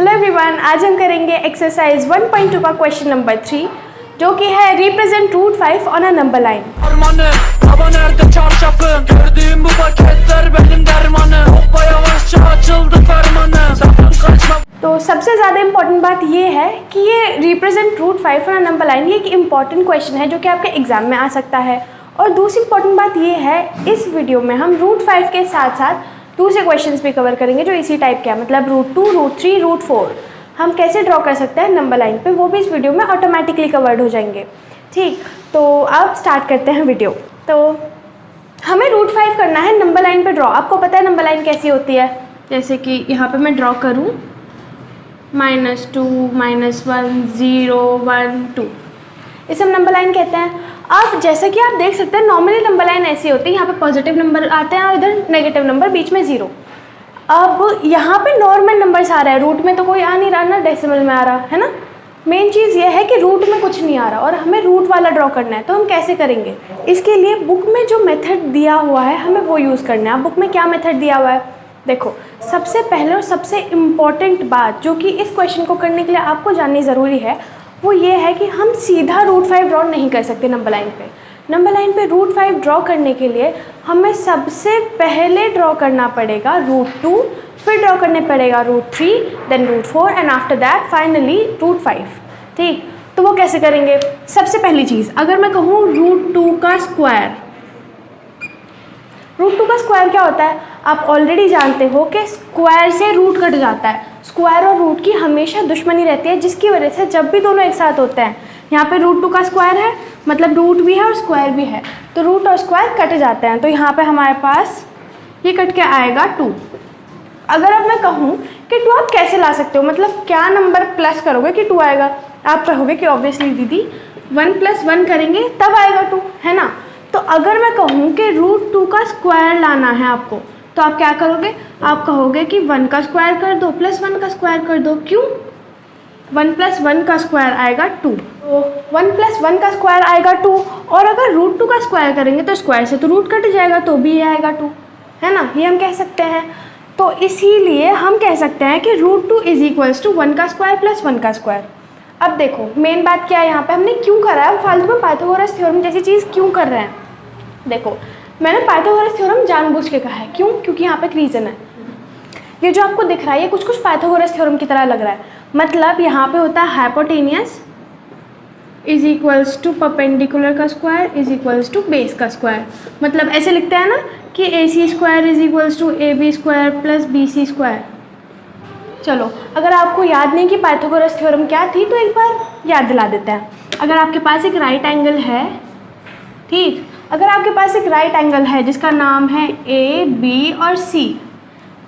Hello everyone, आज हम करेंगे एक्सरसाइज 1.2 का क्वेश्चन नंबर 3 जो कि है represent root 5 on a number line. तो सबसे ज़्यादा इम्पॉर्टेंट बात ये है कि ये represent root 5 on a number line ये एक इम्पॉर्टेंट क्वेश्चन है जो कि आपके एग्जाम में आ सकता है। और दूसरी इम्पॉर्टेंट बात ये है, इस वीडियो में हम रूट 5 के साथ साथ दूसरे क्वेश्चंस भी कवर करेंगे जो इसी टाइप के हैं, मतलब रूट 2, रूट 3, रूट 4 हम कैसे ड्रॉ कर सकते हैं नंबर लाइन पे, वो भी इस वीडियो में ऑटोमेटिकली कवर्ड हो जाएंगे। ठीक, तो अब स्टार्ट करते हैं वीडियो। तो हमें रूट 5 करना है नंबर लाइन पे ड्रॉ। आपको पता है नंबर लाइन कैसी होती है, जैसे कि यहाँ पे मैं ड्रॉ करूँ -2, -1, 0, 1, 2, इसे हम नंबर लाइन कहते हैं। अब जैसा कि आप देख सकते हैं नॉर्मली नंबर लाइन ऐसी होती है, यहाँ पे पॉजिटिव नंबर आते हैं और इधर नेगेटिव नंबर, बीच में 0। अब यहाँ पे नॉर्मल नंबर्स आ रहा है, रूट में तो कोई आ नहीं रहा ना, डेसिमल में आ रहा है ना। मेन चीज़ ये है कि रूट में कुछ नहीं आ रहा और हमें रूट वाला ड्रॉ करना है। तो हम कैसे करेंगे, इसके लिए बुक में जो मेथड दिया हुआ है हमें वो यूज़ करना है। अब बुक में क्या मेथड दिया हुआ है, देखो सबसे पहले और सबसे इम्पॉर्टेंट बात जो कि इस क्वेश्चन को करने के लिए आपको जाननी ज़रूरी है वो ये है कि हम सीधा रूट 5 ड्रॉ नहीं कर सकते नंबर लाइन पे। नंबर लाइन पे रूट 5 ड्रॉ करने के लिए हमें सबसे पहले ड्रॉ करना पड़ेगा रूट 2, फिर ड्रॉ करने पड़ेगा root 3, then root 4 and after that finally root 5। ठीक, तो वो कैसे करेंगे। सबसे पहली चीज़, अगर मैं कहूँ रूट 2 का स्क्वायर, रूट 2 का स्क्वायर क्या होता है आप ऑलरेडी जानते हो कि स्क्वायर से रूट कट जाता है। स्क्वायर और रूट की हमेशा दुश्मनी रहती है, जिसकी वजह से जब भी दोनों एक साथ होते हैं, यहाँ पे रूट 2 का स्क्वायर है मतलब रूट भी है और स्क्वायर भी है, तो रूट और स्क्वायर कट जाते हैं। तो यहाँ पे हमारे पास ये कट के आएगा 2। अगर अब मैं कहूँ कि 2 आप कैसे ला सकते हो, मतलब क्या नंबर प्लस करोगे कि 2 आएगा। आप कहोगे कि ऑब्वियसली दीदी 1 + 1 करेंगे तब आएगा 2, है ना। तो अगर मैं कहूँ कि रूट 2 का स्क्वायर लाना है आपको, तो आप क्या करोगे, आप कहोगे कि 1 का स्क्वायर कर दो प्लस 1 का स्क्वायर कर दो। क्यों, 1 + 1 का स्क्वायर आएगा 2, तो 1 + 1 का स्क्वायर आएगा 2। और अगर रूट 2 का स्क्वायर करेंगे तो स्क्वायर से तो रूट कट जाएगा, तो भी ये आएगा 2, है ना। ये हम कह सकते हैं। तो इसीलिए हम कह सकते हैं कि रूट 2 = 1 का स्क्वायर + 1 का स्क्वायर। अब देखो मेन बात क्या है, यहाँ पे हमने क्यों करा है, फालतू में पाइथागोरस थ्योरम जैसी चीज़ क्यों कर रहे हैं। देखो मैंने पाइथागोरस थ्योरम जानबूझ के कहा है, क्यों, क्योंकि यहाँ पे एक रीज़न है। ये जो आपको दिख रहा है ये कुछ पाइथागोरस थ्योरम की तरह लग रहा है। मतलब यहाँ पे होता है हाइपोटेनियस = परपेंडिकुलर का स्क्वायर = बेस का स्क्वायर। मतलब ऐसे लिखते हैं ना कि AC² = AB² + BC²। चलो अगर आपको याद नहीं कि पाइथागोरस थ्योरम क्या थी तो एक बार याद दिला देते हैं। अगर आपके पास एक राइट एंगल है, ठीक, अगर आपके पास एक राइट एंगल है जिसका नाम है AB और C,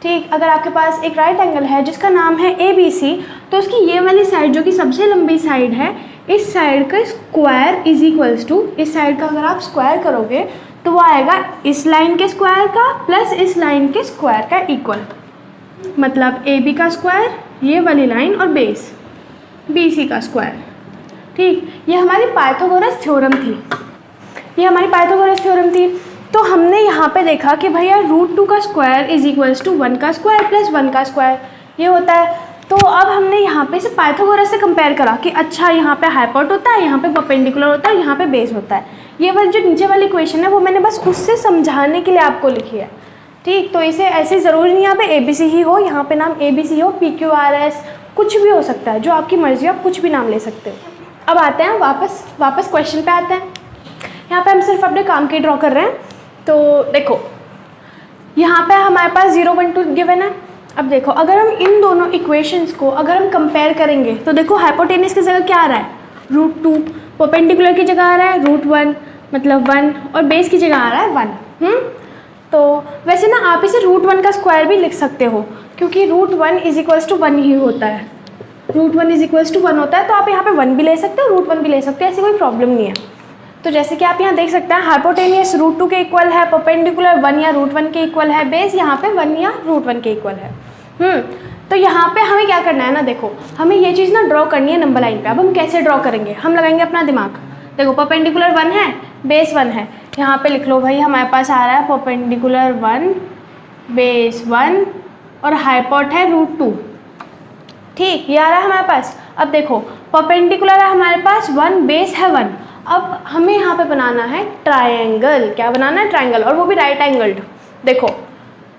ठीक, अगर आपके पास एक राइट एंगल है जिसका नाम है ABC, तो उसकी ये वाली साइड जो कि सबसे लंबी साइड है, इस साइड का स्क्वायर = इस साइड का अगर आप स्क्वायर करोगे तो वो आएगा इस लाइन के स्क्वायर का प्लस इस लाइन के स्क्वायर का इक्वल। मतलब AB का स्क्वायर, ये वाली लाइन, और बेस BC का स्क्वायर। ठीक, ये हमारी पाइथागोरस थ्योरम थी, ये हमारी पाइथागोरस थ्योरम थी। तो हमने यहाँ पे देखा कि भैया रूट 2 का स्क्वायर = 1 का स्क्वायर + 1 का स्क्वायर ये होता है। तो अब हमने यहाँ पे इसे पाइथागोरस से कंपेयर करा कि अच्छा यहाँ पे हाइपोट होता है, यहाँ पे परपेंडिकुलर होता है, यहाँ पे बेस होता है। ये वाली जो नीचे वाली इक्वेशन है वो मैंने बस उससे समझाने के लिए आपको लिखी है। ठीक, तो इसे ऐसे ज़रूरी नहीं यहाँ पे ABC ही हो, यहाँ पे नाम ABC हो, PQRS कुछ भी हो सकता है, जो आपकी मर्जी हो, आप कुछ भी नाम ले सकते हो। अब आते हैं वापस क्वेश्चन पे आते हैं। यहाँ पे हम सिर्फ अपने काम के ड्रॉ कर रहे हैं। तो देखो यहाँ पे हमारे पास 0, 1, 2 गिवन है। अब देखो अगर हम इन दोनों इक्वेशंस को अगर हम कंपेयर करेंगे तो देखो हाइपोटेनियस की जगह क्या आ रहा है, रूट 2, परपेंडिकुलर की जगह आ रहा है रूट 1 मतलब 1, और बेस की जगह आ रहा है 1। तो वैसे ना आप इसे रूट 1 का स्क्वायर भी लिख सकते हो, क्योंकि रूट 1 = 1 ही होता है, रूट 1 = 1 होता है। तो आप यहाँ पे 1 भी ले सकते हो, रूट 1 भी ले सकते हो, ऐसी कोई प्रॉब्लम नहीं है। तो जैसे कि आप यहाँ देख सकते हैं हाइपोटेनियस रूट 2 के इक्वल है, परपेंडिकुलर 1 या रूट 1 के इक्वल है, बेस यहाँ पे 1 या रूट 1 के इक्वल है। तो यहाँ पे हमें क्या करना है ना, देखो हमें ये चीज़ ना ड्रॉ करनी है नंबर लाइन पे। अब हम कैसे ड्रॉ करेंगे, हम लगाएंगे अपना दिमाग। देखो परपेंडिकुलर 1 है, बेस 1 है, यहाँ पे लिख लो भाई हमारे पास आ रहा है परपेंडिकुलर 1, बेस 1 और हाइपोट है रूट 2। ठीक, ये आ रहा है हमारे पास। अब देखो परपेंडिकुलर है हमारे पास 1, बेस है 1। अब हमें यहाँ पे बनाना है ट्रायंगल। क्या बनाना है? ट्रायंगल, और वो भी राइट एंगल्ड। देखो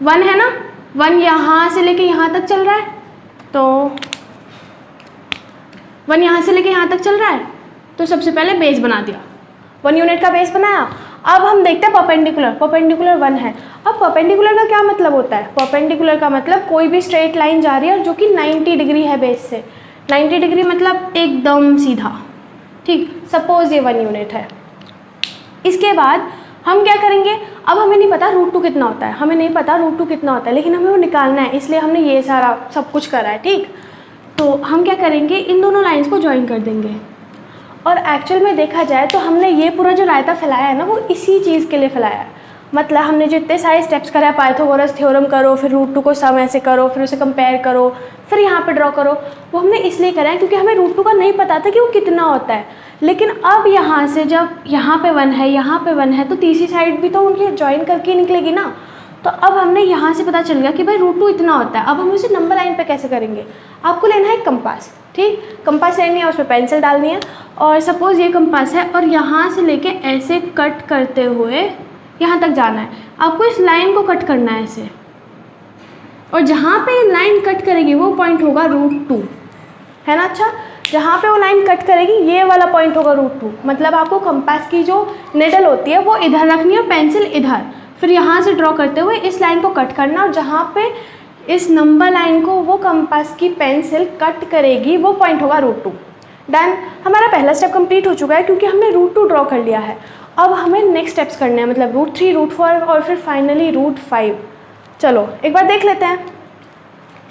1 है ना, 1 यहाँ से लेके यहाँ तक चल रहा है, तो 1 यहाँ से लेके यहाँ तक चल रहा है, तो सबसे पहले बेस बना दिया, 1 यूनिट का बेस बनाया। अब हम देखते हैं परपेंडिकुलर। परपेंडिकुलर 1 है। अब परपेंडिकुलर का क्या मतलब होता है? परपेंडिकुलर का मतलब कोई भी स्ट्रेट लाइन जा रही है और जो कि 90 डिग्री है बेस से। 90 डिग्री मतलब एकदम सीधा। ठीक, सपोज ये 1 यूनिट है। इसके बाद हम क्या करेंगे? अब हमें नहीं पता √2 कितना होता है, हमें नहीं पता √2 कितना होता है, लेकिन हमें वो निकालना है, इसलिए हमने ये सारा सब कुछ करा है। ठीक, तो हम क्या करेंगे? इन दोनों लाइंस को ज्वाइन कर देंगे। और एक्चुअल में देखा जाए तो हमने ये पूरा जो रायता फैलाया है ना, वो इसी चीज़ के लिए फैलाया है। मतलब हमने जो इतने सारे स्टेप्स करा है, पाइथागोरस थ्योरम करो, फिर √2 को सम ऐसे करो, फिर उसे कंपेयर करो, फिर यहाँ पे ड्रॉ करो, वो हमने इसलिए करा है क्योंकि हमें √2 का नहीं पता था कि वो कितना होता है। लेकिन अब यहाँ से जब यहाँ पे 1 है, यहाँ पे 1 है, तो तीसरी साइड भी तो उनकी ज्वाइन करके ही निकलेगी ना। तो अब हमने यहाँ से पता चल गया कि भाई √2 इतना होता है। अब हम उसे नंबर लाइन पे कैसे करेंगे? आपको लेना है कंपास। ठीक, कंपास लेनी है, उसमें पेंसिल डालनी है, और सपोज़ ये कंपास है और यहाँ से लेके ऐसे कट करते हुए यहाँ तक जाना है। आपको इस लाइन को कट करना है ऐसे, और जहाँ पे लाइन कट करेगी वो पॉइंट होगा √2, है ना। अच्छा, जहाँ पे वो लाइन कट करेगी ये वाला पॉइंट होगा √2। मतलब आपको कंपास की जो निडल होती है वो इधर रखनी है, पेंसिल इधर, फिर यहाँ से ड्रॉ करते हुए इस लाइन को कट करना, और जहाँ पे इस नंबर लाइन को वो कंपास की पेंसिल कट करेगी वो पॉइंट होगा √2। डन, हमारा पहला स्टेप कंप्लीट हो चुका है क्योंकि हमने √2 ड्रॉ कर लिया है। अब हमें नेक्स्ट स्टेप्स करने हैं, मतलब √3, √4 और फिर फाइनली √5। चलो एक बार देख लेते हैं।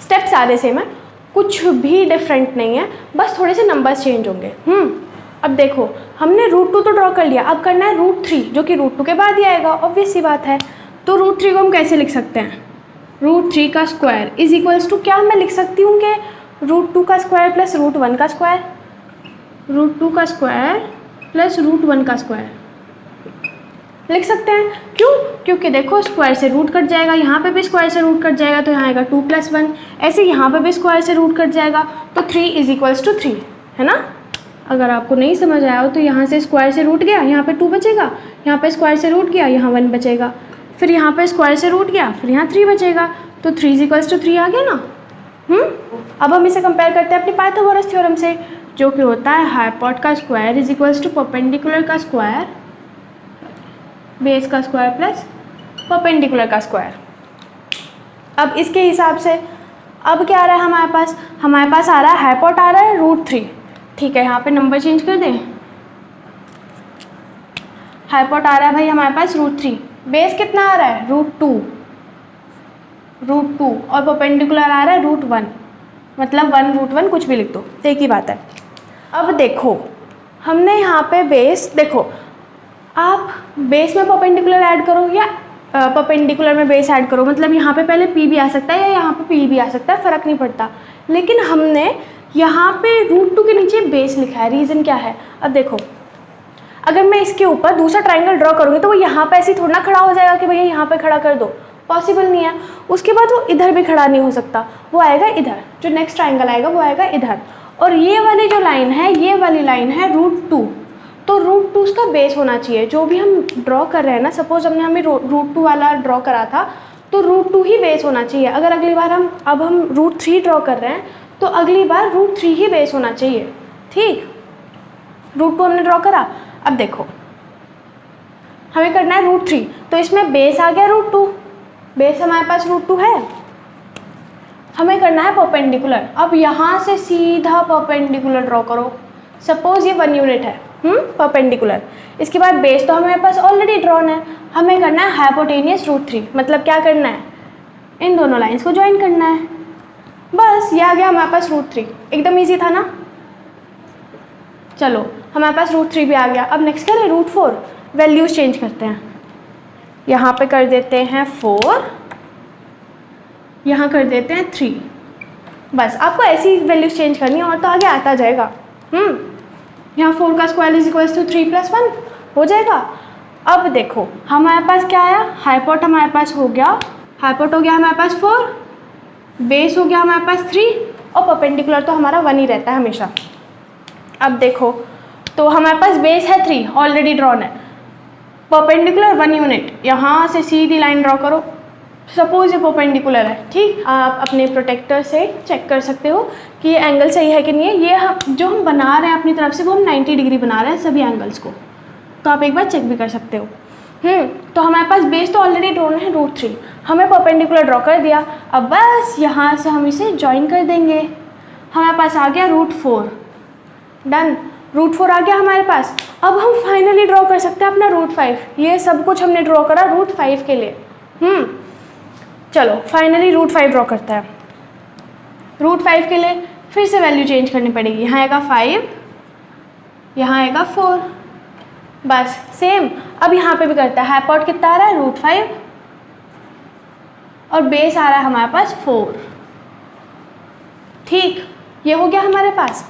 स्टेप सारे सेम है, कुछ भी डिफरेंट नहीं है, बस थोड़े से नंबर्स चेंज होंगे। अब देखो हमने √2 तो ड्रॉ कर लिया, अब करना है √3 जो कि √2 के बाद ही आएगा, ऑब्वियस सी बात है। तो √3 को हम कैसे लिख सकते हैं? √3 का स्क्वायर इज इक्वल्स टू, क्या मैं लिख सकती हूँ कि √2 का स्क्वायर प्लस √1 का स्क्वायर, √2 का स्क्वायर प्लस √1 का स्क्वायर लिख सकते हैं। क्यों? क्योंकि देखो स्क्वायर से रूट कट जाएगा, यहाँ पे भी स्क्वायर से रूट कट जाएगा, तो यहाँ आएगा 2 + 1, ऐसे यहाँ पे भी स्क्वायर से रूट कट जाएगा, तो 3 इज इक्वल्स टू 3, है ना। अगर आपको नहीं समझ आया हो तो यहाँ से स्क्वायर से रूट गया, यहाँ पे 2 बचेगा, यहाँ पे स्क्वायर से रूट गया, यहाँ 1 बचेगा, फिर यहाँ पे स्क्वायर से रूट गया, फिर यहाँ 3 बचेगा, तो 3 इज 3 आ गया ना। अब हम इसे कंपेयर करते हैं अपनी पाइथागोरस थ्योरम से, जो कि होता है हाइपोट का square is equals to perpendicular का स्क्वायर, बेस का स्क्वायर प्लस परपेंडिकुलर का स्क्वायर। अब इसके हिसाब से अब क्या आ रहा है हमारे पास आ रहा है हाइपोट आ रहा है √3। ठीक है, यहाँ पे नंबर चेंज कर दें, हाइपोट आ रहा है भाई हमारे पास √3, बेस कितना आ रहा है? √2, और परपेंडिकुलर आ रहा है √1, मतलब 1 √1 कुछ भी लिख दो, एक ही बात है। अब देखो हमने यहाँ पे बेस, देखो आप बेस में परपेंडिकुलर ऐड करो या परपेंडिकुलर में बेस ऐड करो, मतलब यहाँ पे पहले p भी आ सकता है या यहाँ पे p भी आ सकता है, फ़र्क नहीं पड़ता, लेकिन हमने यहाँ पे √2 के नीचे बेस लिखा है। रीज़न क्या है? अब देखो अगर मैं इसके ऊपर दूसरा ट्रायंगल ड्रॉ करूँगी तो वो यहाँ पे ऐसे थोड़ा ना खड़ा हो जाएगा कि भैया यहाँ पे खड़ा कर दो, पॉसिबल नहीं है। उसके बाद वो इधर भी खड़ा नहीं हो सकता, वो आएगा इधर, जो नेक्स्ट ट्रायंगल आएगा वो आएगा इधर, और ये वाली जो लाइन है, ये वाली लाइन है √2, तो √2 उसका बेस होना चाहिए। जो भी हम ड्रॉ कर रहे हैं ना, सपोज हमने हमें √2 वाला ड्रॉ करा था, तो √2 ही बेस होना चाहिए। अगर अगली बार हम √3 ड्रॉ कर रहे हैं तो अगली बार √3 ही बेस होना चाहिए। ठीक, √2 हमने ड्रॉ करा, अब देखो हमें करना है √3, तो इसमें बेस आ गया √2, बेस हमारे पास √2 है, हमें करना है परपेंडिकुलर। अब यहाँ से सीधा परपेंडिकुलर ड्रॉ करो, सपोज ये 1 यूनिट है परपेंडिकुलर, इसके बाद बेस तो हमारे पास ऑलरेडी ड्रॉन है, हमें करना है हाइपोटेनियस √3, मतलब क्या करना है? इन दोनों लाइंस को ज्वाइन करना है, बस ये आ गया हमारे पास √3। एकदम ईजी था ना। चलो हमारे पास √3 भी आ गया। अब नेक्स्ट करें √4, वैल्यूज़ चेंज करते हैं, यहाँ पे कर देते हैं 4, यहाँ कर देते हैं 3, बस आपको ऐसी वैल्यूज़ चेंज करनी है और तो आगे आता जाएगा। यहाँ 4 का स्क्वायर इज इक्वल्स टू 3 + 1 हो जाएगा। अब देखो हमारे पास क्या आया? हाइपोट हमारे पास हो गया, हाइपोट हो गया हमारे पास 4, बेस हो गया हमारे पास 3, और परपेंडिकुलर तो हमारा 1 ही रहता है हमेशा। अब देखो, तो हमारे पास बेस है 3 ऑलरेडी ड्रॉन है, परपेंडिकुलर 1 यूनिट, यहाँ से सीधी लाइन ड्रॉ करो। सपोज ये परपेंडिकुलर है, ठीक, आप अपने प्रोटेक्टर से चेक कर सकते हो कि ये एंगल सही है कि नहीं है। ये जो हम बना रहे हैं अपनी तरफ से वो हम 90 डिग्री बना रहे हैं सभी एंगल्स को, तो आप एक बार चेक भी कर सकते हो। तो हमारे पास बेस तो ऑलरेडी ड्रॉन है √3, हमें परपेंडिकुलर ड्रॉ कर दिया। अब बस यहाँ से हम इसे ज्वाइन कर देंगे, हमारे पास आ गया √4। डन, √4 आ गया हमारे पास। अब हम फाइनली ड्रॉ कर सकते हैं अपना √5। ये सब कुछ हमने ड्रॉ करा √5 के लिए। चलो फाइनली √5 ड्रॉ करता है। √5 के लिए फिर से वैल्यू चेंज करनी पड़ेगी, यहाँ आएगा 5, यहाँ आएगा 4, बस सेम। अब यहाँ पे भी करता है, हाइपोट कितना आ रहा है √5 और बेस आ रहा है हमारे पास 4। ठीक, ये हो गया हमारे पास।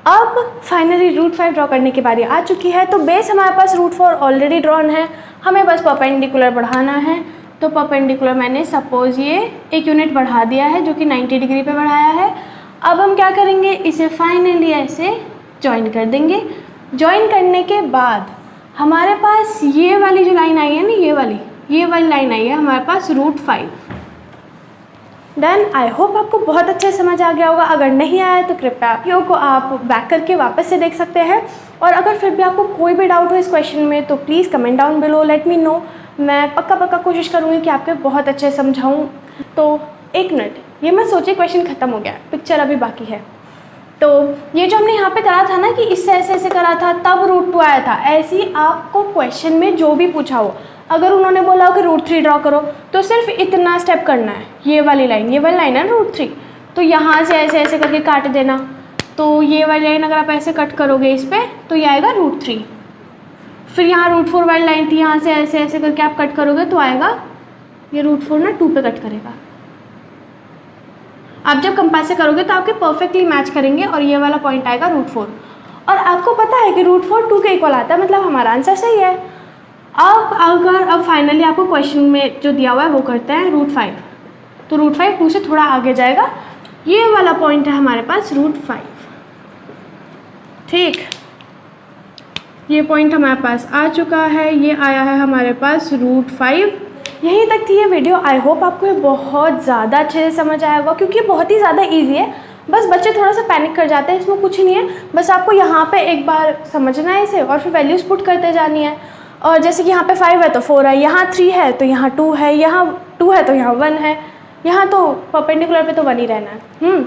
अब फाइनली √5 ड्रॉ करने की बारी आ चुकी है। तो बेस हमारे पास √4 ऑलरेडी ड्रॉन है, हमें बस परपेंडिकुलर बढ़ाना है। तो परपेंडिकुलर मैंने सपोज ये 1 यूनिट बढ़ा दिया है, जो कि 90 डिग्री पे बढ़ाया है। अब हम क्या करेंगे, इसे फाइनली ऐसे ज्वाइन कर देंगे। ज्वाइन करने के बाद हमारे पास ये वाली जो लाइन आई है ना, ये वाली लाइन आई है हमारे पास √5। डन, आई होप आपको बहुत अच्छे समझ आ गया होगा। अगर नहीं आया तो कृपया वीडियो को आप बैक करके वापस से देख सकते हैं। और अगर फिर भी आपको कोई भी डाउट हो इस क्वेश्चन में तो please comment down below, let me know. मैं पक्का कोशिश करूँगी कि आपके बहुत अच्छे समझाऊँ। तो 1 मिनट, ये मैं सोची क्वेश्चन ख़त्म हो गया, पिक्चर अभी बाकी है। तो ये जो हमने यहाँ पे करा था ना कि इससे ऐसे करा था तब √2 आया था, ऐसे ही आपको क्वेश्चन में जो भी पूछा हो, अगर उन्होंने बोला हो कि √3 ड्रॉ करो तो सिर्फ इतना स्टेप करना है। ये वाली लाइन है √3, तो यहाँ से ऐसे करके काट देना। तो ये वाली लाइन अगर आप ऐसे कट करोगे इस पर तो ये आएगा √3। फिर यहाँ √4 वाली लाइन थी, यहाँ से ऐसे करके आप कट करोगे तो आएगा ये √4 ना 2 पे कट करेगा। आप जब कंपास से करोगे तो आपके परफेक्टली मैच करेंगे और ये वाला पॉइंट आएगा √4। और आपको पता है कि √4 2 के इक्वल आता है, मतलब हमारा आंसर सही है। अब फाइनली आपको क्वेश्चन में जो दिया हुआ है वो करते हैं √5, तो √5 2 से थोड़ा आगे जाएगा। ये वाला पॉइंट है हमारे पास √5। ठीक, ये पॉइंट हमारे पास आ चुका है, ये आया है हमारे पास √5। यहीं तक थी ये वीडियो। आई होप आपको ये बहुत ज़्यादा अच्छे से समझ आया होगा, क्योंकि ये बहुत ही ज़्यादा ईजी है। बस बच्चे थोड़ा सा पैनिक कर जाते हैं, इसमें कुछ नहीं है। बस आपको यहाँ पे एक बार समझना है इसे और फिर वैल्यूज़ पुट करते जानी है। और जैसे कि यहाँ पे 5 है तो 4 है, यहाँ 3 है तो यहाँ 2 है, यहाँ 2 है तो यहाँ 1 है, यहाँ तो परपेंडिकुलर पे तो 1 ही रहना है।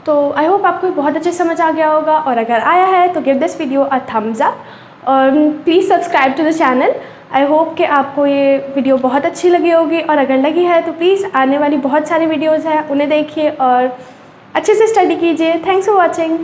तो आई होप आपको बहुत अच्छे समझ आ गया होगा। और अगर आया है तो give this video a thumbs up और please subscribe to the channel. I hope कि आपको ये वीडियो बहुत अच्छी लगी होगी, और अगर लगी है तो प्लीज़ आने वाली बहुत सारी वीडियोज़ हैं उन्हें देखिए और अच्छे से स्टडी कीजिए। Thanks for watching.